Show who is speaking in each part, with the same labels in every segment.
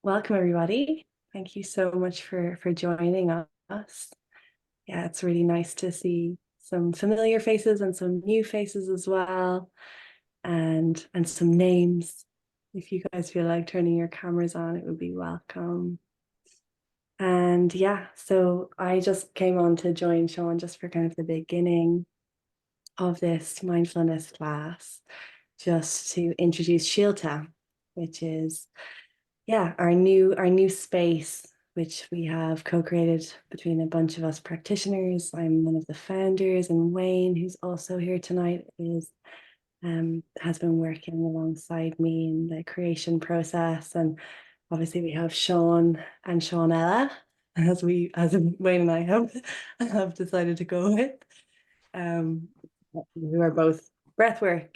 Speaker 1: Welcome, everybody. Thank you so much for joining us. Yeah, it's really nice to see some familiar faces and some new faces as well, and some names. If you guys feel like turning your cameras on, it would be welcome. And yeah, so I just came on to join Seán just for kind of the beginning of this mindfulness class, just to introduce Síolta, which is our new space, which we have co-created between a bunch of us practitioners. I'm one of the founders, and Wayne, who's also here tonight, has been working alongside me in the creation process. And obviously we have Seán and Seánella, as Wayne and I have decided to go with, um, who are both breathwork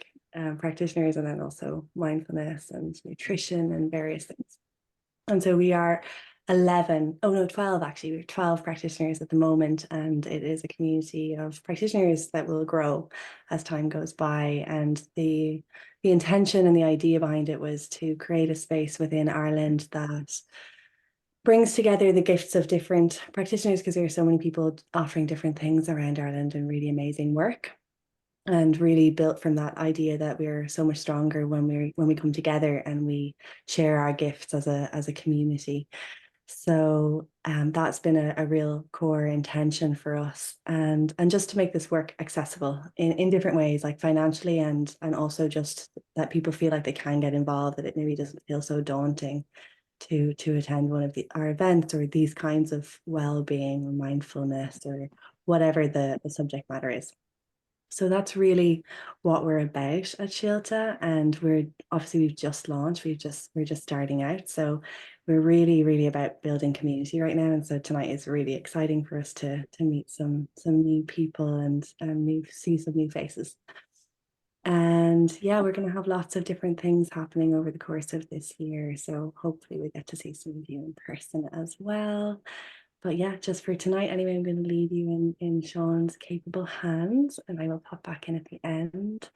Speaker 1: practitioners, and then also mindfulness and nutrition and various things. And so we are 11, oh no, 12 actually. We're 12 practitioners at the moment, and it is a community of practitioners that will grow as time goes by. And the intention and the idea behind it was to create a space within Ireland that brings together the gifts of different practitioners, because there are so many people offering different things around Ireland and really amazing work, and really built from that idea that we're so much stronger when we come together and we share our gifts as a community. So that's been a real core intention for us, and just to make this work accessible in different ways, like financially, and also just that people feel like they can get involved, that it maybe doesn't feel so daunting to attend one of our events, or these kinds of well-being or mindfulness or whatever the subject matter is. So that's really what we're about at Síolta, and we've just launched. We're just starting out, so we're really about building community right now. And so tonight is really exciting for us to meet some new people and see some new faces. And yeah, we're going to have lots of different things happening over the course of this year. So hopefully we get to see some of you in person as well. But yeah, just for tonight, anyway, I'm going to leave you in Seán's capable hands, and I will pop back in at the end.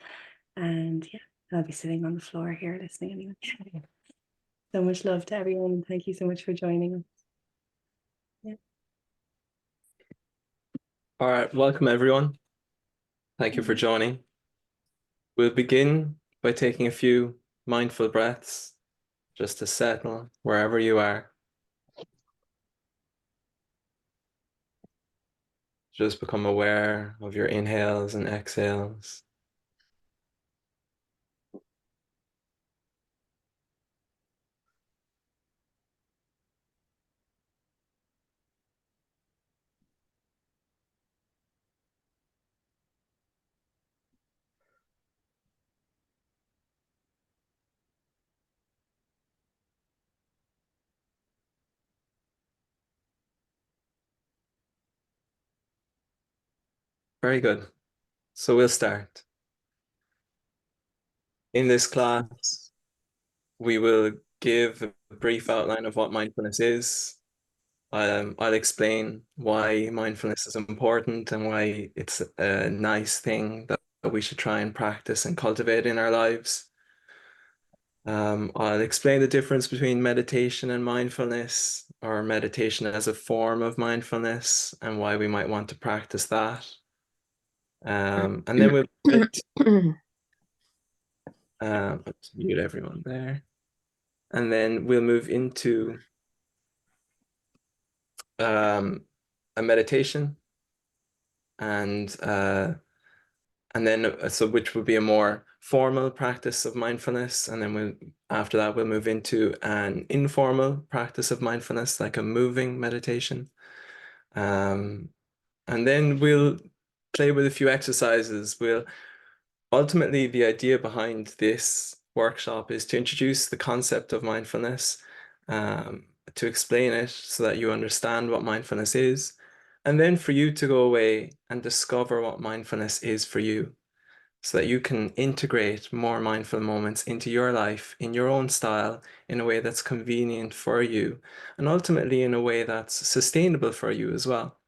Speaker 1: And yeah, I'll be sitting on the floor here listening anyway. So much love to everyone, and thank you so much for joining us. Yeah.
Speaker 2: All right, welcome everyone. Thank you for joining. We'll begin by taking a few mindful breaths just to settle wherever you are. Just become aware of your inhales and exhales. Very good. So we'll start. In this class, we will give a brief outline of what mindfulness is. I'll explain why mindfulness is important and why it's a nice thing that we should try and practice and cultivate in our lives. I'll explain the difference between meditation and mindfulness, or meditation as a form of mindfulness, and why we might want to practice that. And then we'll let's mute everyone there. And then we'll move into a meditation, and then so which would be a more formal practice of mindfulness, and then after that we'll move into an informal practice of mindfulness, like a moving meditation, and then we'll play with a few exercises. Ultimately, the idea behind this workshop is to introduce the concept of mindfulness, to explain it so that you understand what mindfulness is, and then for you to go away and discover what mindfulness is for you, so that you can integrate more mindful moments into your life in your own style, in a way that's convenient for you, and ultimately in a way that's sustainable for you as well.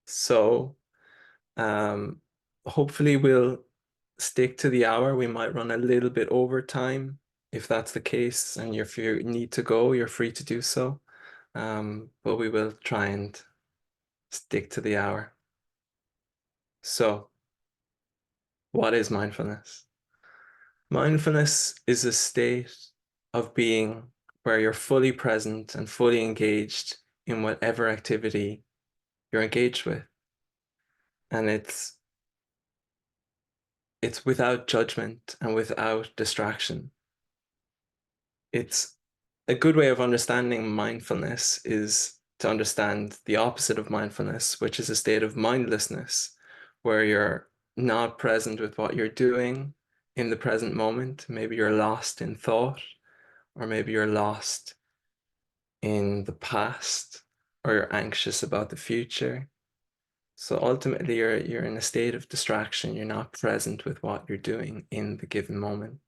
Speaker 2: So hopefully we'll stick to the hour. We might run a little bit over time if that's the case and if you need to go, you're free to do so. But we will try and stick to the hour. So, what is mindfulness? Mindfulness is a state of being where you're fully present and fully engaged in whatever activity you're engaged with. And it's without judgment and without distraction. It's a good way of understanding mindfulness is to understand the opposite of mindfulness, which is a state of mindlessness, where you're not present with what you're doing in the present moment. Maybe you're lost in thought, or maybe you're lost in the past, or you're anxious about the future. So ultimately, you're in a state of distraction. You're not present with what you're doing in the given moment.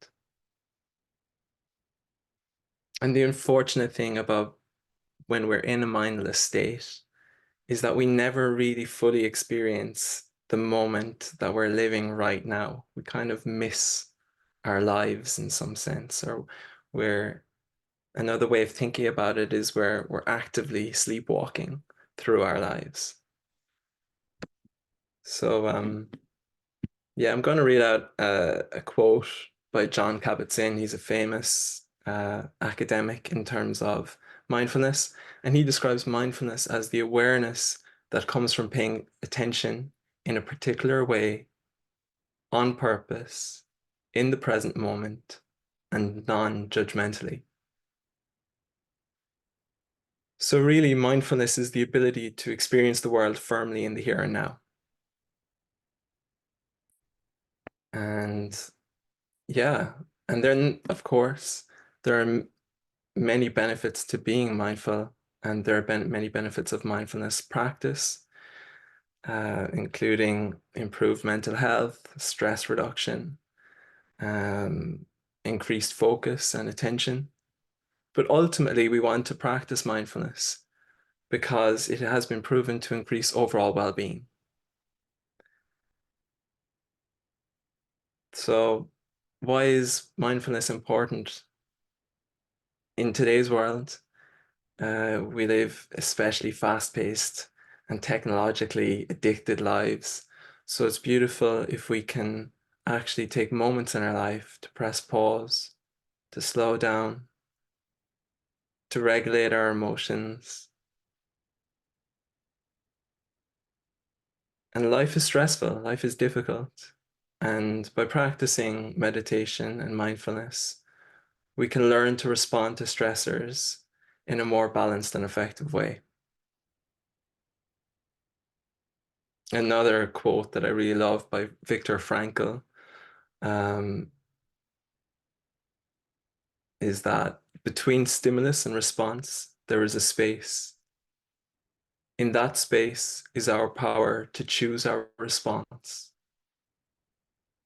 Speaker 2: And the unfortunate thing about when we're in a mindless state is that we never really fully experience the moment that we're living right now. We kind of miss our lives in some sense, or we're another way of thinking about it is where we're actively sleepwalking through our lives. So yeah, I'm going to read out a quote by Jon Kabat-Zinn. He's a famous academic in terms of mindfulness, and he describes mindfulness as the awareness that comes from paying attention in a particular way, on purpose, in the present moment, and non-judgmentally. So really, mindfulness is the ability to experience the world firmly in the here and now. And yeah, and then of course, there are many benefits to being mindful, and there are many benefits of mindfulness practice, including improved mental health, stress reduction, increased focus and attention. But ultimately, we want to practice mindfulness because it has been proven to increase overall well-being. So, why is mindfulness important in today's world? We live especially fast-paced and technologically addicted lives. So it's beautiful if we can actually take moments in our life to press pause, to slow down, to regulate our emotions. And life is stressful, life is difficult. And by practicing meditation and mindfulness, we can learn to respond to stressors in a more balanced and effective way. Another quote that I really love by Viktor Frankl um, is that between stimulus and response, there is a space. In that space is our power to choose our response.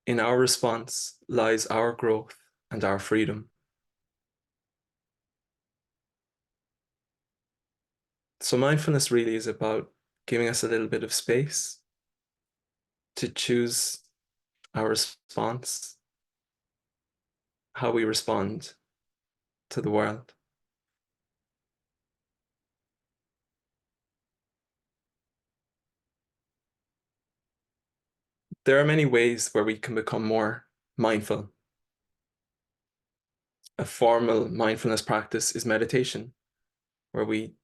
Speaker 2: In our response lies our growth and our freedom. So mindfulness really is about giving us a little bit of space to choose our response, how we respond to the world. There are many ways where we can become more mindful. A formal mindfulness practice is meditation, where we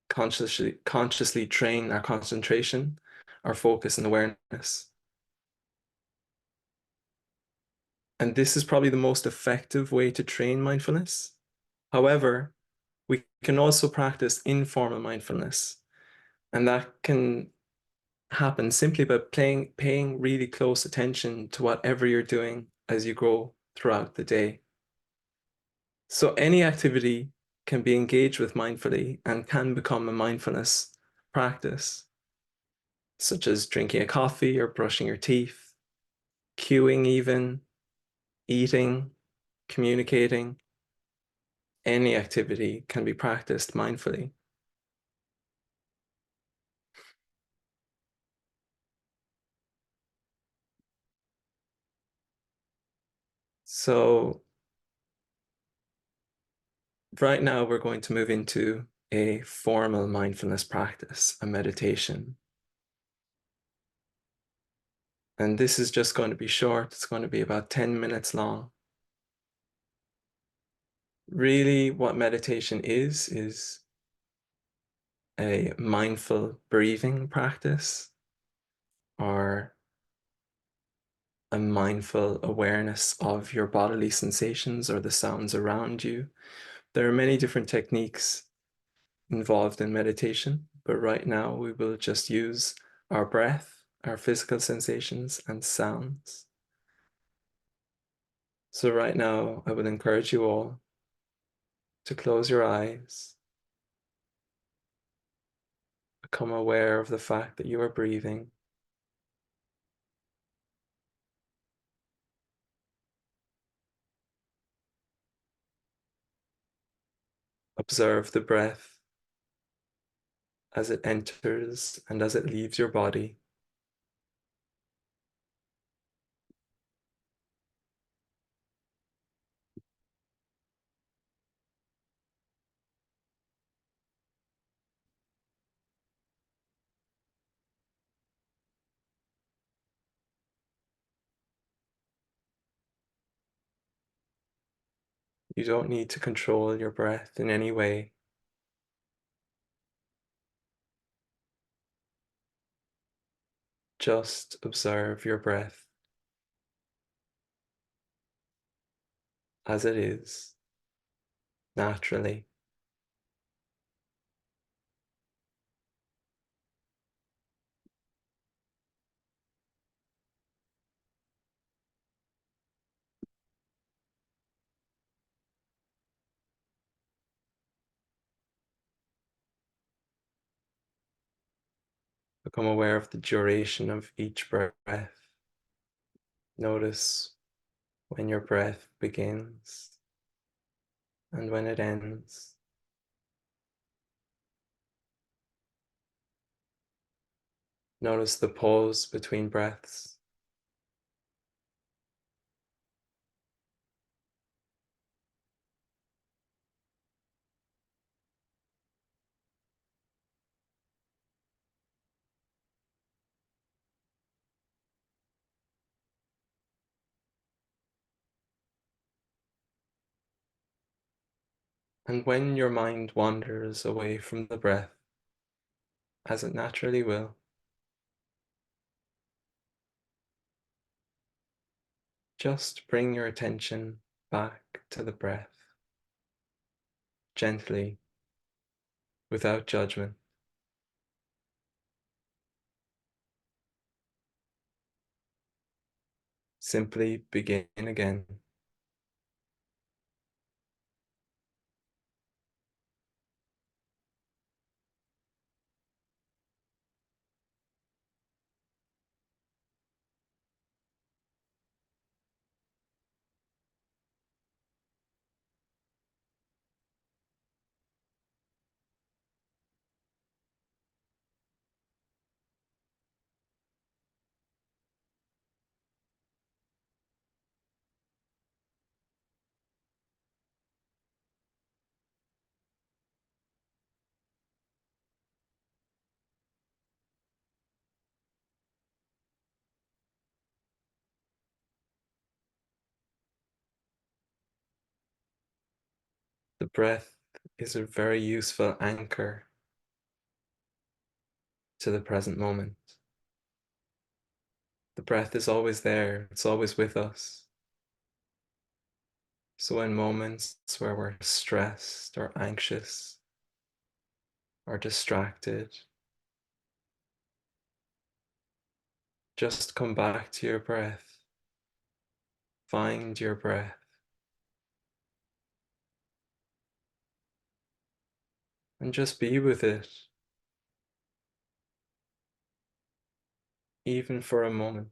Speaker 2: consciously train our concentration, our focus and awareness. And this is probably the most effective way to train mindfulness. However, we can also practice informal mindfulness, and that can happen simply by paying really close attention to whatever you're doing as you go throughout the day. So any activity can be engaged with mindfully and can become a mindfulness practice, such as drinking a coffee or brushing your teeth, queuing even, eating, communicating. Any activity can be practiced mindfully. So right now we're going to move into a formal mindfulness practice, a meditation. And this is just going to be short. It's going to be about 10 minutes long. Really, what meditation is a mindful breathing practice or a mindful awareness of your bodily sensations or the sounds around you. There are many different techniques involved in meditation, but right now we will just use our breath, our physical sensations, and sounds. So, right now, I would encourage you all to close your eyes, become aware of the fact that you are breathing. Observe the breath as it enters and as it leaves your body. You don't need to control your breath in any way. Just observe your breath as it is, naturally. Become aware of the duration of each breath. Notice when your breath begins and when it ends. Notice the pause between breaths. And when your mind wanders away from the breath, as it naturally will, just bring your attention back to the breath, gently, without judgment. Simply begin again. The breath is a very useful anchor to the present moment. The breath is always there, it's always with us. So in moments where we're stressed or anxious or distracted, just come back to your breath. Find your breath and just be with it, even for a moment.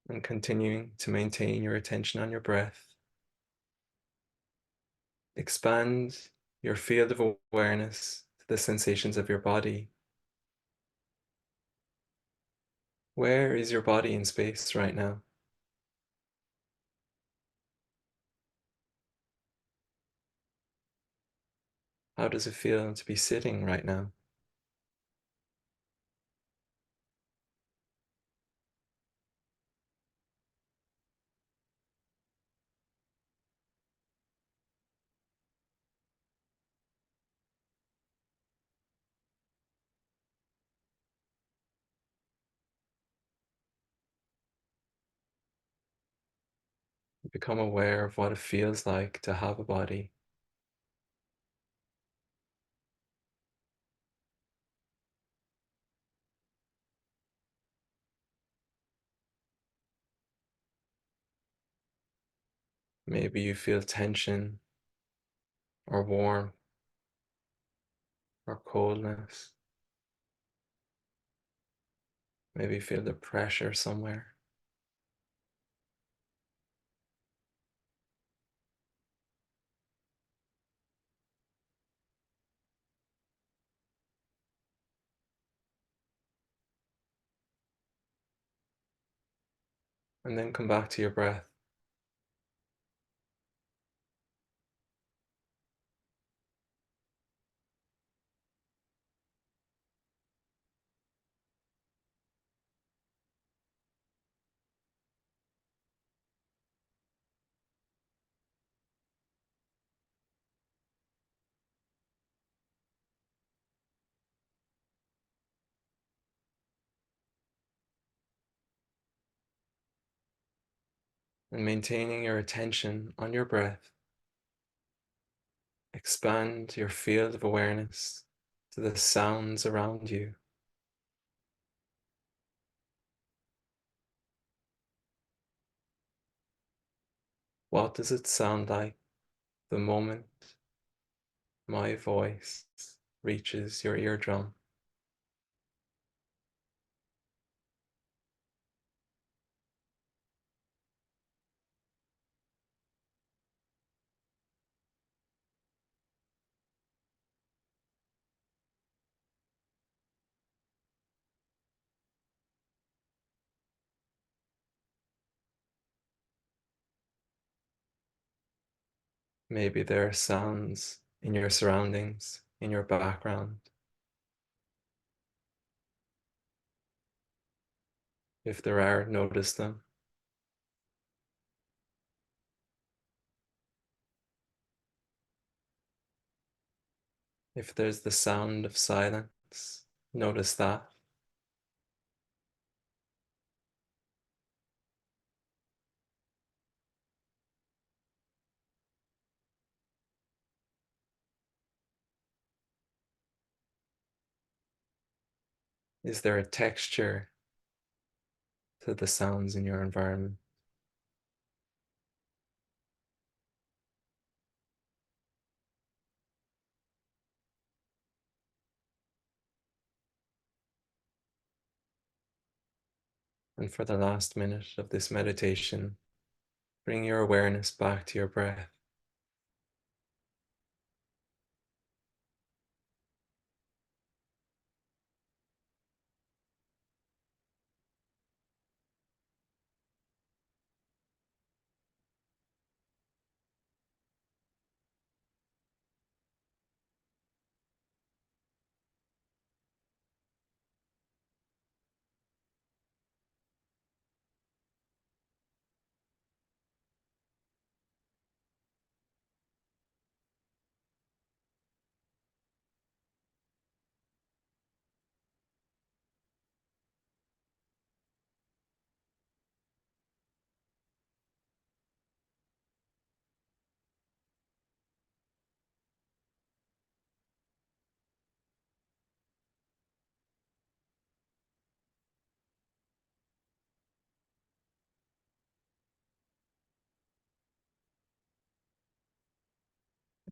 Speaker 2: And continuing to maintain your attention on your breath. Expand your field of awareness to the sensations of your body. Where is your body in space right now? How does it feel to be sitting right now? Become aware of what it feels like to have a body. Maybe you feel tension or warmth or coldness. Maybe you feel the pressure somewhere. And then come back to your breath. And maintaining your attention on your breath, expand your field of awareness to the sounds around you. What does it sound like the moment my voice reaches your eardrum? Maybe there are sounds in your surroundings, in your background. If there are, notice them. If there's the sound of silence, notice that. Is there a texture to the sounds in your environment? And for the last minute of this meditation, bring your awareness back to your breath.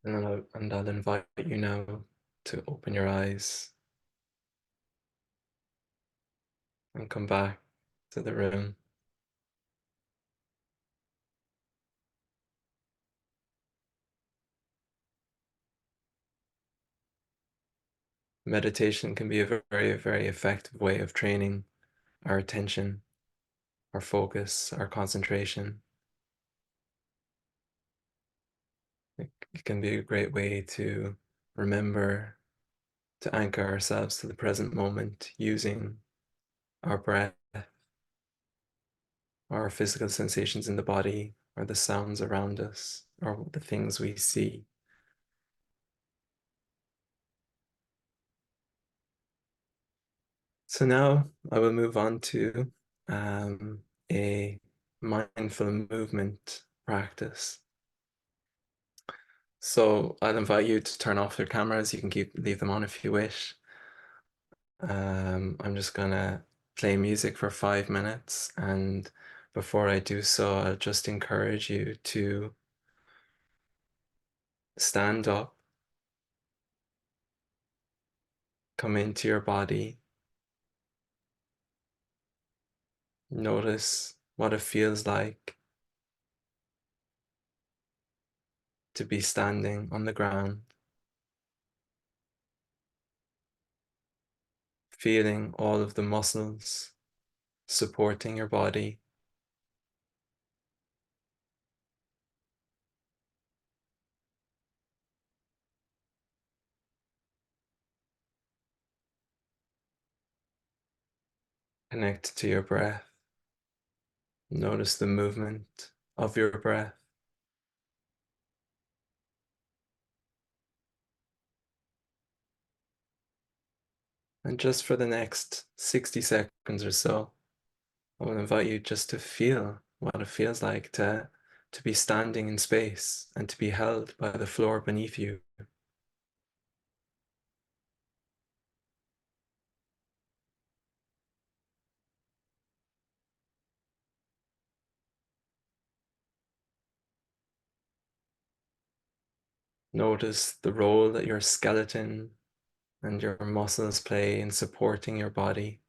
Speaker 2: And I'll invite you now to open your eyes and come back to the room. meditation can be a very, very effective way of training our attention, our focus, our concentration. It can be a great way to remember to anchor ourselves to the present moment using our breath, our physical sensations in the body, or the sounds around us, or the things we see. So now I will move on to a mindful movement practice. So I'll invite you to turn off your cameras. You can leave them on if you wish. I'm just gonna play music for 5 minutes, and before I do so, I'll just encourage you to stand up, come into your body, notice what it feels like to be standing on the ground, feeling all of the muscles supporting your body. Connect to your breath. Notice the movement of your breath. And just for the next 60 seconds or so, I will invite you just to feel what it feels like to be standing in space and to be held by the floor beneath you. Notice the role that your skeleton and your muscles play in supporting your body.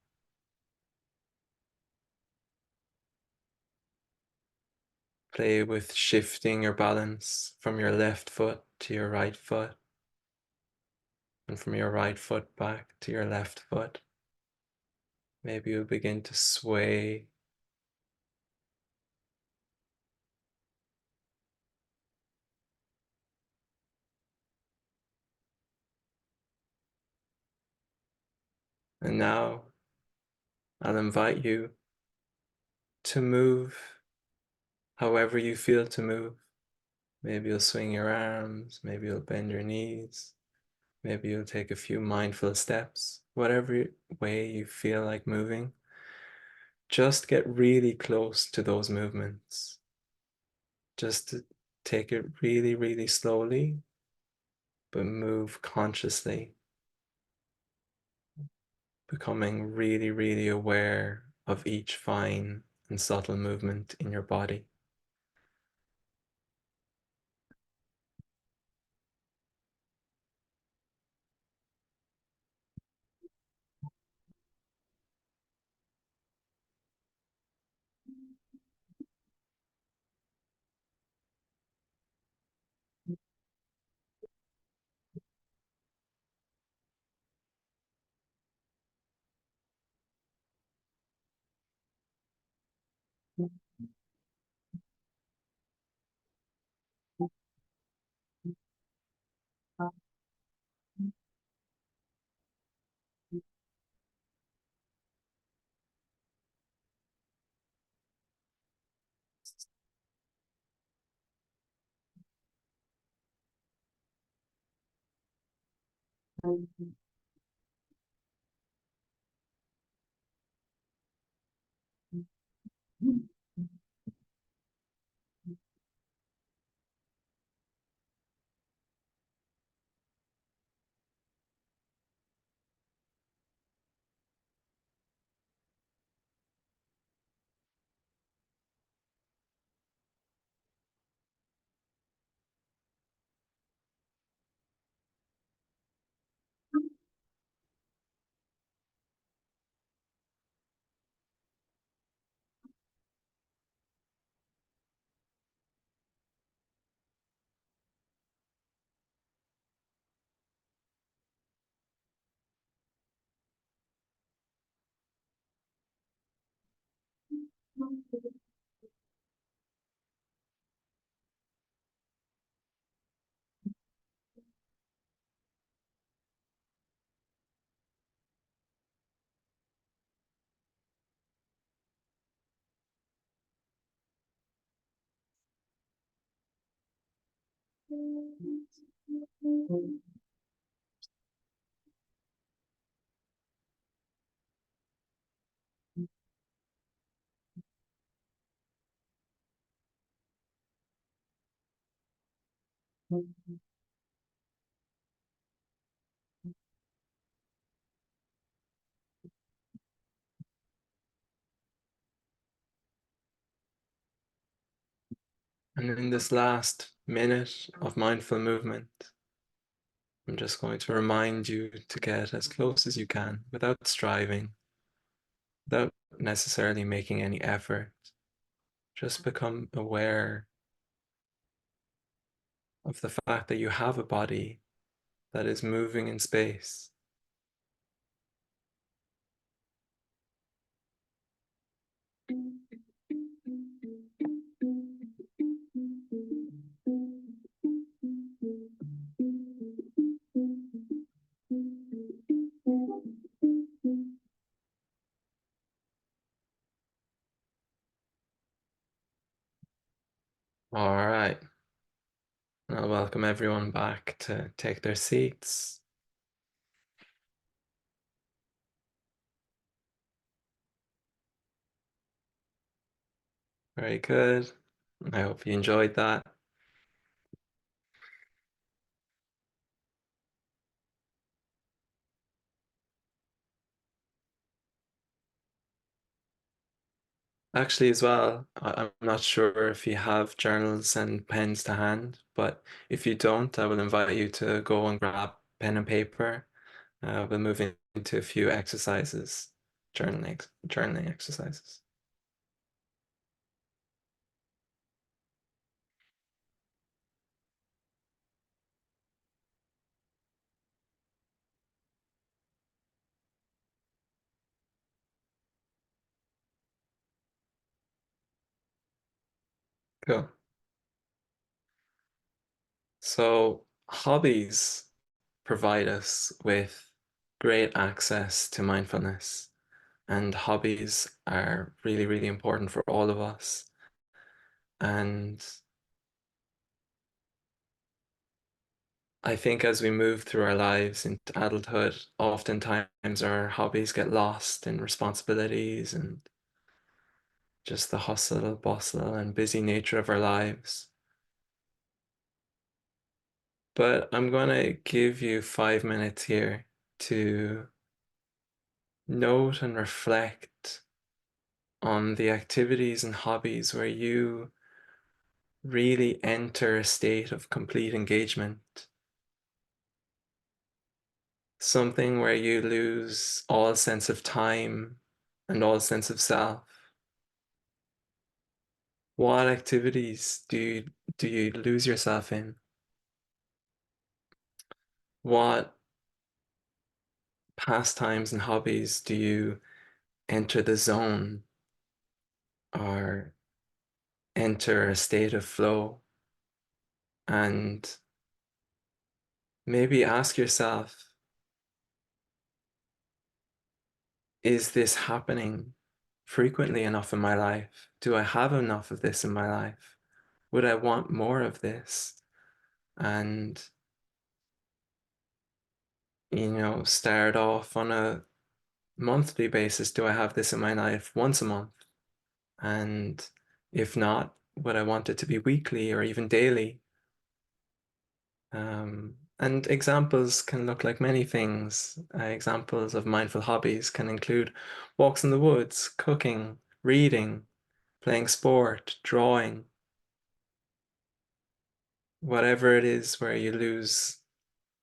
Speaker 2: Play with shifting your balance from your left foot to your right foot, and from your right foot back to your left foot. Maybe you'll begin to sway. And now I'll invite you to move however you feel to move. Maybe you'll swing your arms, maybe you'll bend your knees, maybe you'll take a few mindful steps. Whatever way you feel like moving, just get really close to those movements. Just to take it really, really slowly, but move consciously, becoming really, really aware of each fine and subtle movement in your body. And in this last minute of mindful movement, I'm just going to remind you to get as close as you can without striving, without necessarily making any effort. Just become aware of the fact that you have a body that is moving in space. All right. I'll welcome everyone back to take their seats. Very good. I hope you enjoyed that. Actually, as well, I'm not sure if you have journals and pens to hand, but if you don't, I will invite you to go and grab pen and paper. We'll move into a few exercises, journaling exercises. Cool. So hobbies provide us with great access to mindfulness, and hobbies are really, really important for all of us. And I think as we move through our lives into adulthood, oftentimes our hobbies get lost in responsibilities and just the hustle, bustle, and busy nature of our lives. But I'm going to give you 5 minutes here to note and reflect on the activities and hobbies where you really enter a state of complete engagement. Something where you lose all sense of time and all sense of self. What activities do you lose yourself in? What pastimes and hobbies do you enter the zone or enter a state of flow? And maybe ask yourself, is this happening frequently enough in my life? Do I have enough of this in my life? Would I want more of this? And, start off on a monthly basis. Do I have this in my life once a month? And if not, would I want it to be weekly or even daily? And examples can look like many things. Examples of mindful hobbies can include walks in the woods, cooking, reading, playing sport, drawing, whatever it is where you lose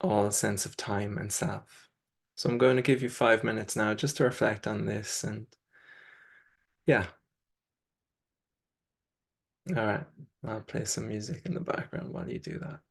Speaker 2: all sense of time and self. So I'm going to give you 5 minutes now just to reflect on this. And yeah, all right, I'll play some music in the background while you do that.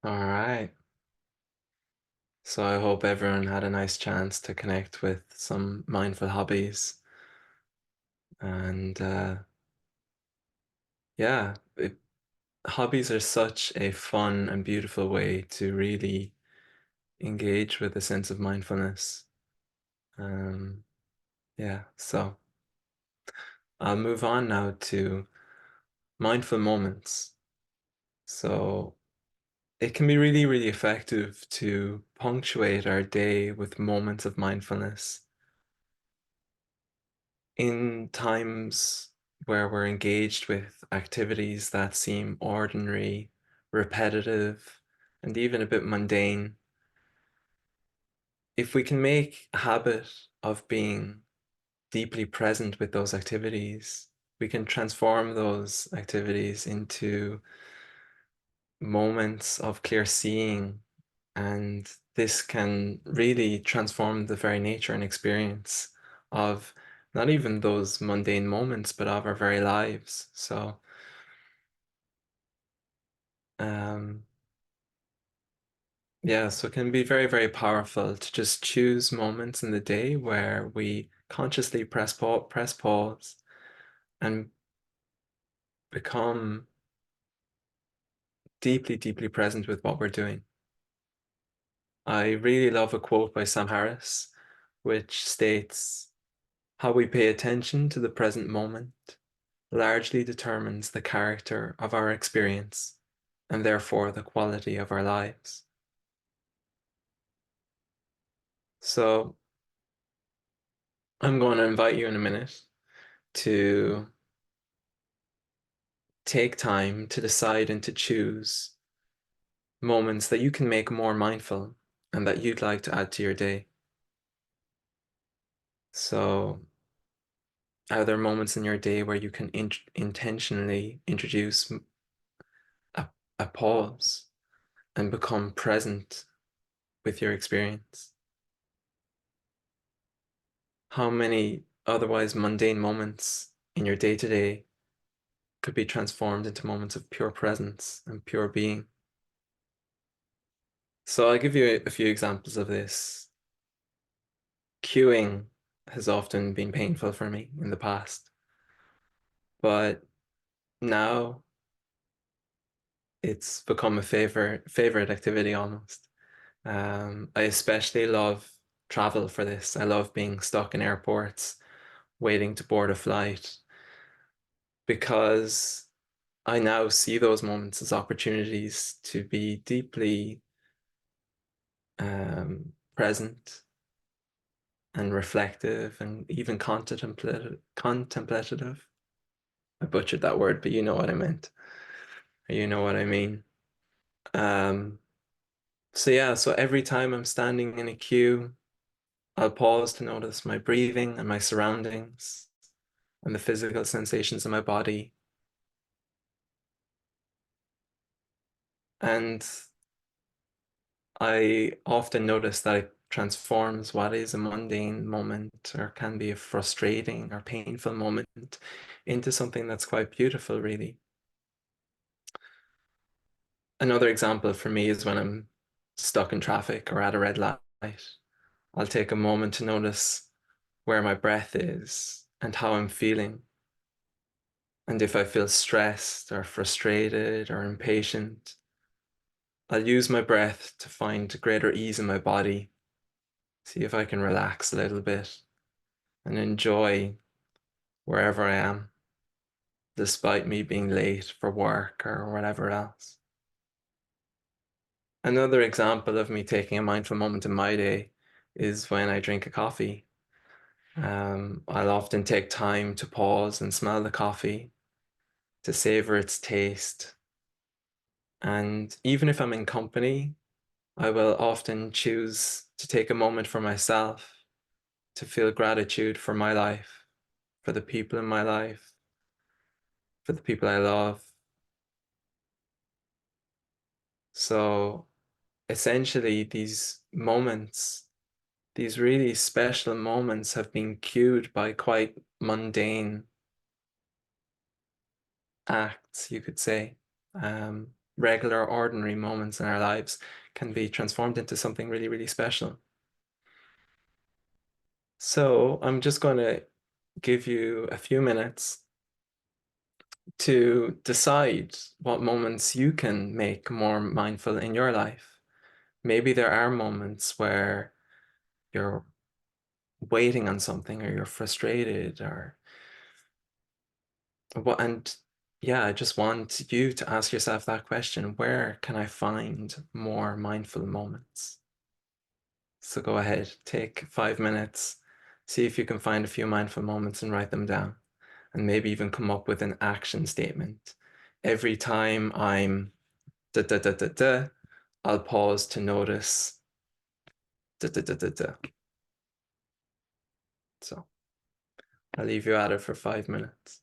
Speaker 2: All right. So I hope everyone had a nice chance to connect with some mindful hobbies. And yeah, hobbies are such a fun and beautiful way to really engage with a sense of mindfulness. Um, yeah, so I'll move on now to mindful moments. So it can be really, really effective to punctuate our day with moments of mindfulness in times where we're engaged with activities that seem ordinary, repetitive, and even a bit mundane. If we can make a habit of being deeply present with those activities, we can transform those activities into moments of clear seeing, and this can really transform the very nature and experience of not even those mundane moments, but of our very lives. So, um, yeah, so it can be very, very powerful to just choose moments in the day where we consciously press pause, and become deeply, deeply present with what we're doing. I really love a quote by Sam Harris, which states, "How we pay attention to the present moment largely determines the character of our experience and therefore the quality of our lives." So I'm going to invite you in a minute to take time to decide and to choose moments that you can make more mindful and that you'd like to add to your day. So are there moments in your day where you can intentionally introduce a, a pause and become present with your experience? How many otherwise mundane moments in your day to day could be transformed into moments of pure presence and pure being? So I'll give you a few examples of this. Queuing has often been painful for me in the past, but now it's become a favorite activity almost. I especially love travel for this. I love being stuck in airports, waiting to board a flight, because I now see those moments as opportunities to be deeply present and reflective and even contemplative. I butchered that word, but you know what I meant. You know what I mean. Um, so yeah, so every time I'm standing in a queue, I'll pause to notice my breathing and my surroundings and the physical sensations in my body. And I often notice that it transforms what is a mundane moment or can be a frustrating or painful moment into something that's quite beautiful, really. Another example for me is when I'm stuck in traffic or at a red light. I'll take a moment to notice where my breath is and how I'm feeling. And if I feel stressed or frustrated or impatient, I'll use my breath to find greater ease in my body, see if I can relax a little bit and enjoy wherever I am, despite me being late for work or whatever else. Another example of me taking a mindful moment in my day is when I drink a coffee. I'll often take time to pause and smell the coffee, to savor its taste. And even if I'm in company, I will often choose to take a moment for myself to feel gratitude for my life, for the people in my life, for the people I love. So essentially, these moments, these really special moments, have been cued by quite mundane acts, you could say. Regular, ordinary moments in our lives can be transformed into something really, really special. So I'm just going to give you a few minutes to decide what moments you can make more mindful in your life. Maybe there are moments where you're waiting on something, or you're frustrated, or what. And yeah, I just want you to ask yourself that question: where can I find more mindful moments? So go ahead, take 5 minutes, see if you can find a few mindful moments and write them down, and maybe even come up with an action statement. Every time I'm da da da da da, I'll pause to notice da da da da da. So I'll leave you at it for 5 minutes.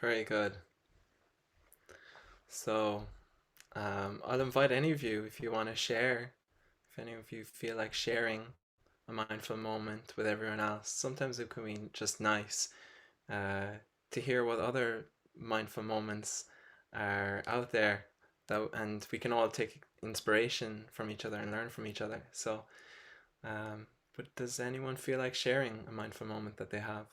Speaker 2: Very good. So, I'll invite any of you if you want to share, if any of you feel like sharing a mindful moment with everyone else. Sometimes it can be just nice uh, to hear what other mindful moments are out there, and we can all take inspiration from each other and learn from each other. So, but does anyone feel like sharing a mindful moment that they have?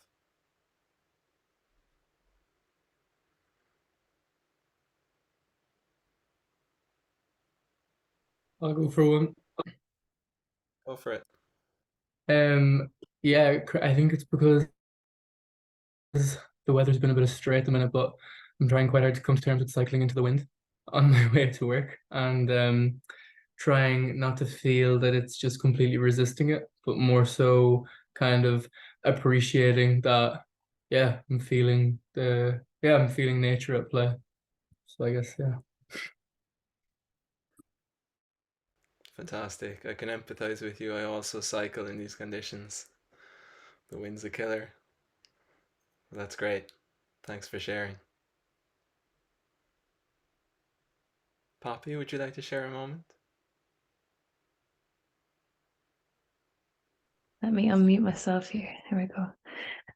Speaker 3: I'll go for one.
Speaker 2: Go for it.
Speaker 3: Um, yeah, I think it's because the weather's been a bit of stray at the minute, but I'm trying quite hard to come to terms with cycling into the wind on my way to work, and trying not to feel that it's just completely resisting it, but more so kind of appreciating that, I'm feeling nature at play. So I guess, yeah.
Speaker 2: Fantastic. I can empathize with you. I also cycle in these conditions. The wind's a killer. That's great. Thanks for sharing. Poppy, would you like to share a moment?
Speaker 4: Let me unmute myself here. Here we go.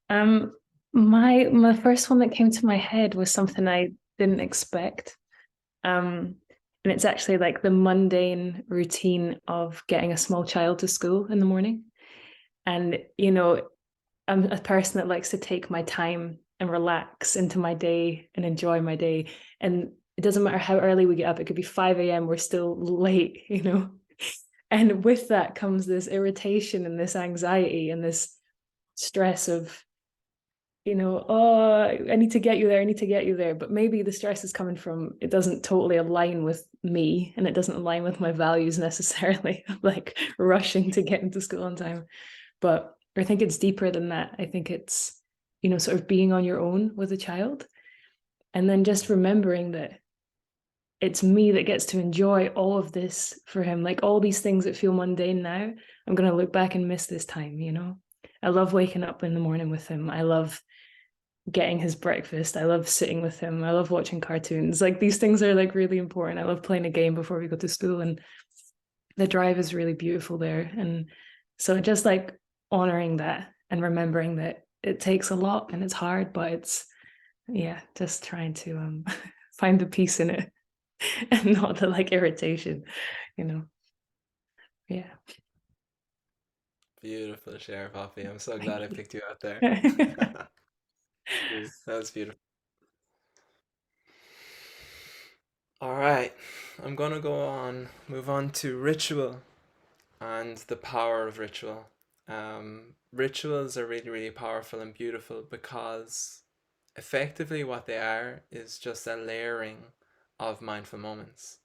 Speaker 4: Um, my first one that came to my head was something I didn't expect. And it's actually like the mundane routine of getting a small child to school in the morning. And, I'm a person that likes to take my time and relax into my day and enjoy my day. And it doesn't matter how early we get up, it could be 5 a.m., we're still late, And with that comes this irritation and this anxiety and this stress of, oh, I need to get you there, I need to get you there. But maybe the stress is coming from, it doesn't totally align with me and it doesn't align with my values necessarily, like rushing to get into school on time. But I think it's deeper than that. I think it's, sort of being on your own with a child and then just remembering that it's me that gets to enjoy all of this for him. Like all these things that feel mundane now, I'm going to look back and miss this time, I love waking up in the morning with him. I love getting his breakfast. I love sitting with him. I love watching cartoons. Like these things are like really important. I love playing a game before we go to school, and the drive is really beautiful there. And so just like honoring that and remembering that it takes a lot and it's hard, but it's just trying to find the peace in it and not the like irritation, yeah.
Speaker 2: Beautiful share, Poppy. I'm so glad I picked you out there. That was beautiful. All right, I'm gonna move on to ritual and the power of ritual. Rituals are really, really powerful and beautiful because effectively what they are is just a layering of mindful moments.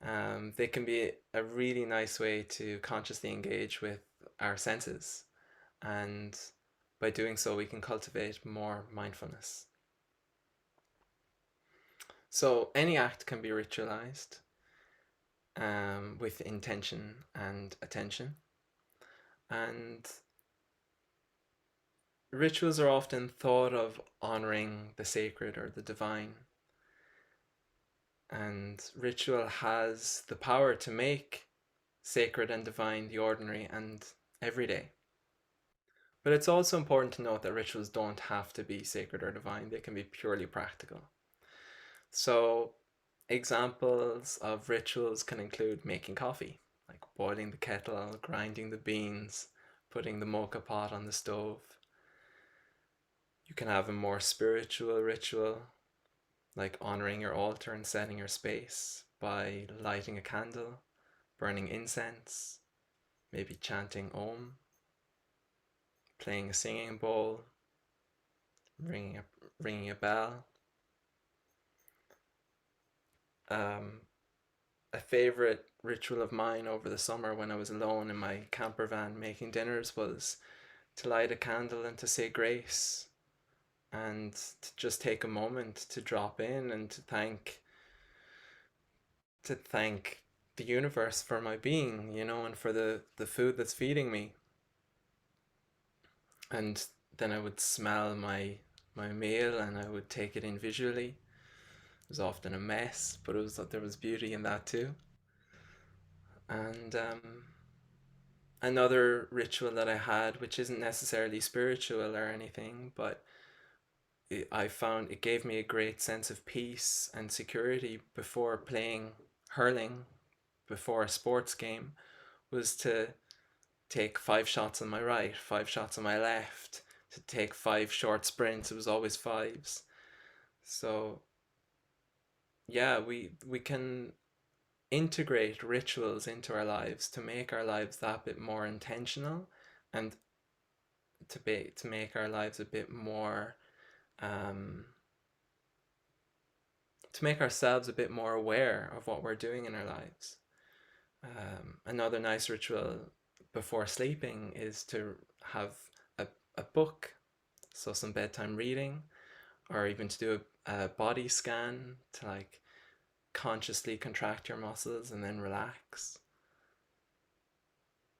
Speaker 2: They can be a really nice way to consciously engage with our senses, and by doing so, we can cultivate more mindfulness. So, any act can be ritualized with intention and attention. And rituals are often thought of honoring the sacred or the divine. And ritual has the power to make sacred and divine the ordinary and everyday. But it's also important to note that rituals don't have to be sacred or divine, they can be purely practical. So, examples of rituals can include making coffee, like boiling the kettle, grinding the beans, putting the mocha pot on the stove. You can have a more spiritual ritual, like honoring your altar and setting your space by lighting a candle, burning incense, maybe chanting Om, playing a singing bowl, ringing a bell. A favorite ritual of mine over the summer when I was alone in my camper van making dinners was to light a candle and to say grace and to just take a moment to drop in and to thank the universe for my being, and for the food that's feeding me. And then I would smell my my meal and I would take it in visually. It was often a mess, but there was beauty in that too. And another ritual that I had, which isn't necessarily spiritual or anything, but I found it gave me a great sense of peace and security before playing hurling, before a sports game, was to take 5 shots on my right, 5 shots on my left, to take 5 short sprints. It was always fives. So yeah, we can integrate rituals into our lives to make our lives that bit more intentional, and to make our lives a bit more to make ourselves a bit more aware of what we're doing in our lives. Another nice ritual before sleeping is to have a book, so some bedtime reading, or even to do a body scan to like consciously contract your muscles and then relax.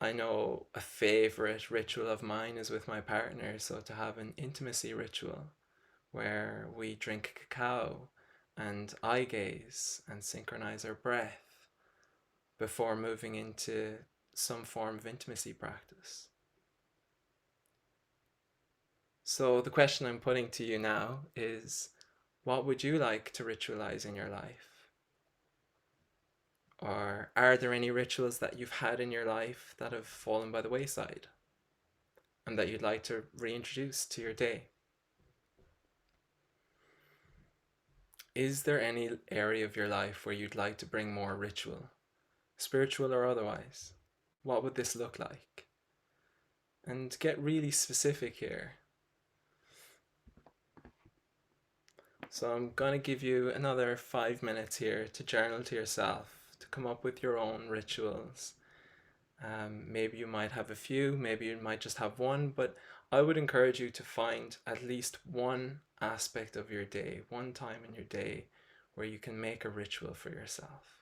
Speaker 2: I know a favorite ritual of mine is with my partner, so to have an intimacy ritual where we drink cacao and eye gaze and synchronize our breath before moving into some form of intimacy practice. So the question I'm putting to you now is, what would you like to ritualize in your life? Or are there any rituals that you've had in your life that have fallen by the wayside and that you'd like to reintroduce to your day? Is there any area of your life where you'd like to bring more ritual, spiritual or otherwise? What would this look like? And get really specific here. So I'm going to give you another 5 minutes here to journal to yourself, to come up with your own rituals. Maybe you might have a few, maybe you might just have one, but I would encourage you to find at least one aspect of your day, one time in your day where you can make a ritual for yourself.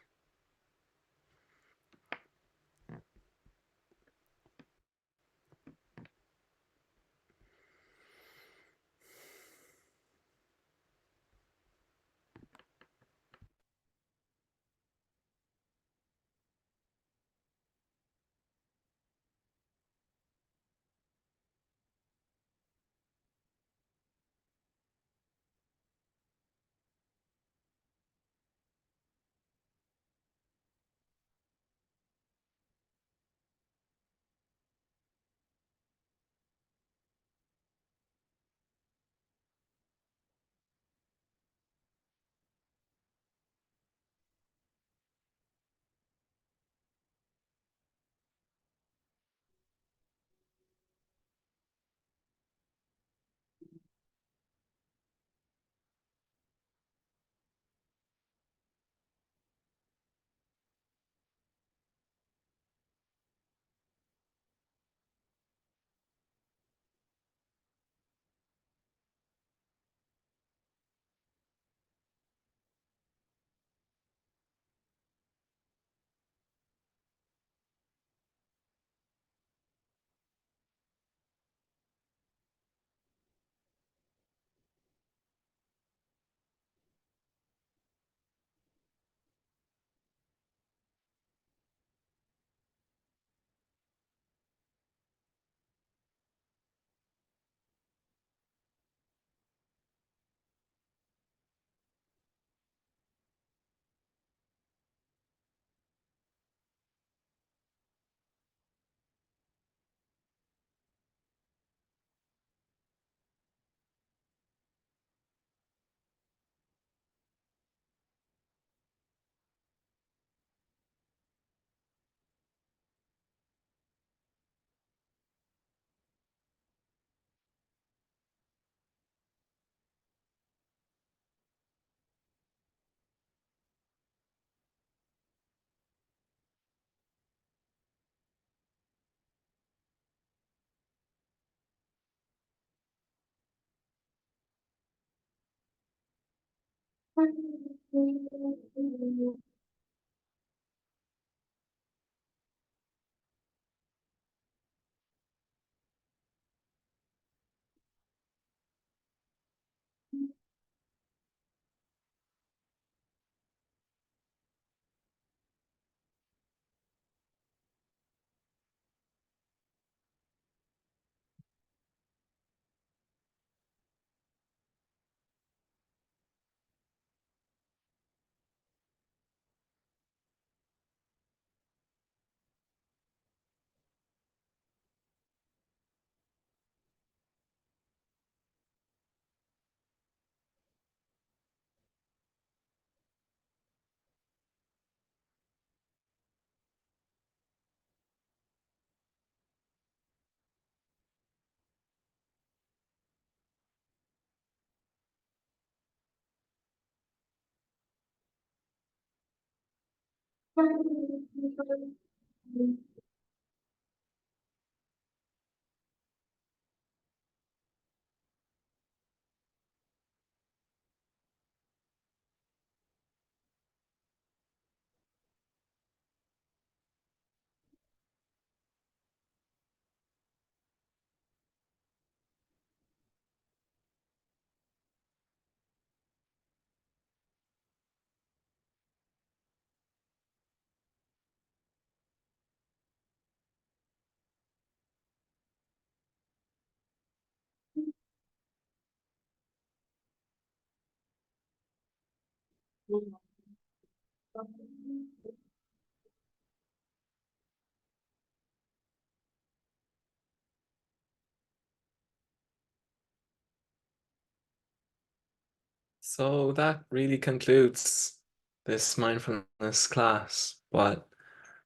Speaker 2: So that really concludes this mindfulness class, but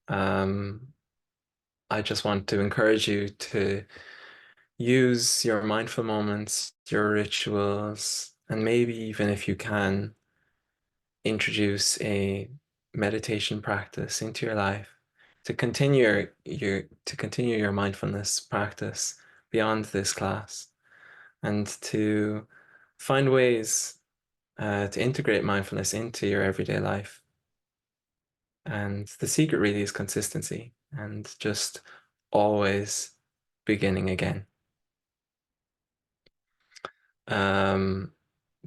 Speaker 2: I just want to encourage you to use your mindful moments, your rituals, and maybe even if you can, introduce a meditation practice into your life to continue your mindfulness practice beyond this class, and to find ways to integrate mindfulness into your everyday life. And the secret really is consistency and just always beginning again.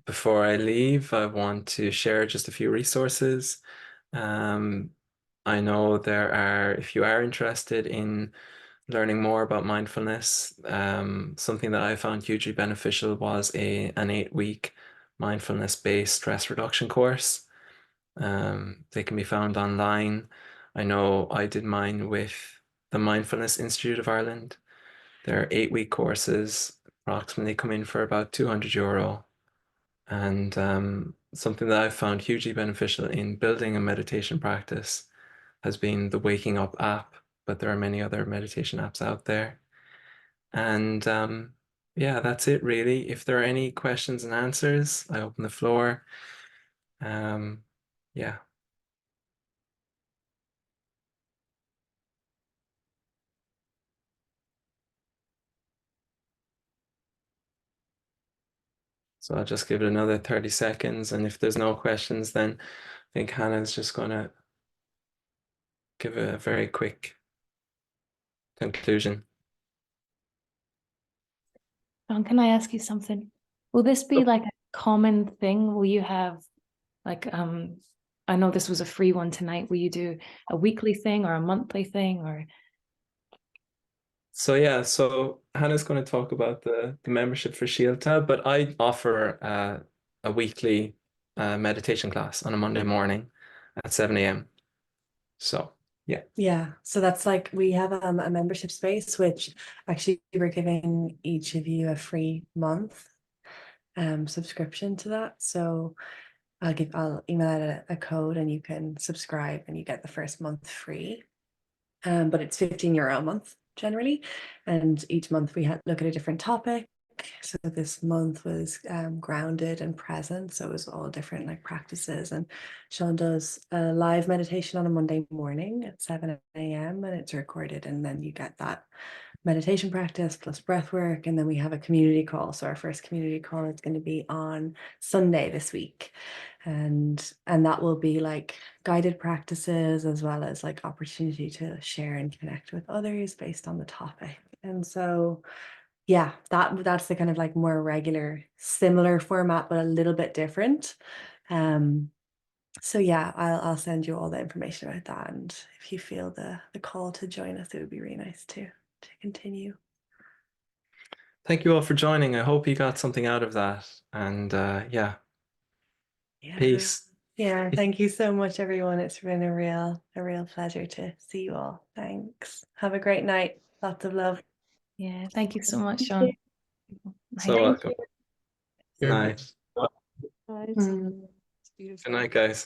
Speaker 2: Before I leave, I want to share just a few resources. I know there are, if you are interested in learning more about mindfulness, something that I found hugely beneficial was an 8-week mindfulness-based stress reduction course. They can be found online. I know I did mine with the Mindfulness Institute of Ireland. There are 8-week courses, approximately come in for about €200. And something that I've found hugely beneficial in building a meditation practice has been the Waking Up app, but there are many other meditation apps out there. And yeah, that's it really. If there are any questions and answers, I open the floor. Yeah. So I'll just give it another 30 seconds. And if there's no questions, then I think Hannah's just going to give a very quick conclusion.
Speaker 4: John, can I ask you something? Will this be like a common thing? Will you have like, I know this was a free one tonight. Will you do a weekly thing or a monthly thing or?
Speaker 2: So yeah, so Hannah's going to talk about the membership for Síolta, but I offer a weekly meditation class on a Monday morning at 7 a.m. So yeah.
Speaker 1: Yeah, so that's like we have a membership space, which actually we're giving each of you a free month subscription to that. So I'll email out a code and you can subscribe and you get the first month free. But it's €15 a month generally, and each month we look at a different topic. So this month was grounded and present, so it was all different like practices. And Seán does a live meditation on a Monday morning at 7 a.m. and it's recorded, and then you get that meditation practice plus breath work, and then we have a community call. So our first community call is going to be on Sunday this week, and that will be like guided practices as well as like opportunity to share and connect with others based on the topic. And so yeah, that's the kind of like more regular similar format but a little bit different. So yeah, I'll send you all the information about that, and if you feel the call to join us, it would be really nice to continue.
Speaker 2: Thank you all for joining. I hope you got something out of that. And yeah, peace.
Speaker 1: Yeah, thank you so much, everyone. It's been a real pleasure to see you all. Thanks. Have a great night. Lots of love.
Speaker 4: Yeah, thank you so much, Seán.
Speaker 2: So welcome. Good
Speaker 3: Sure.
Speaker 2: night.
Speaker 1: Mm.
Speaker 2: Good night, guys.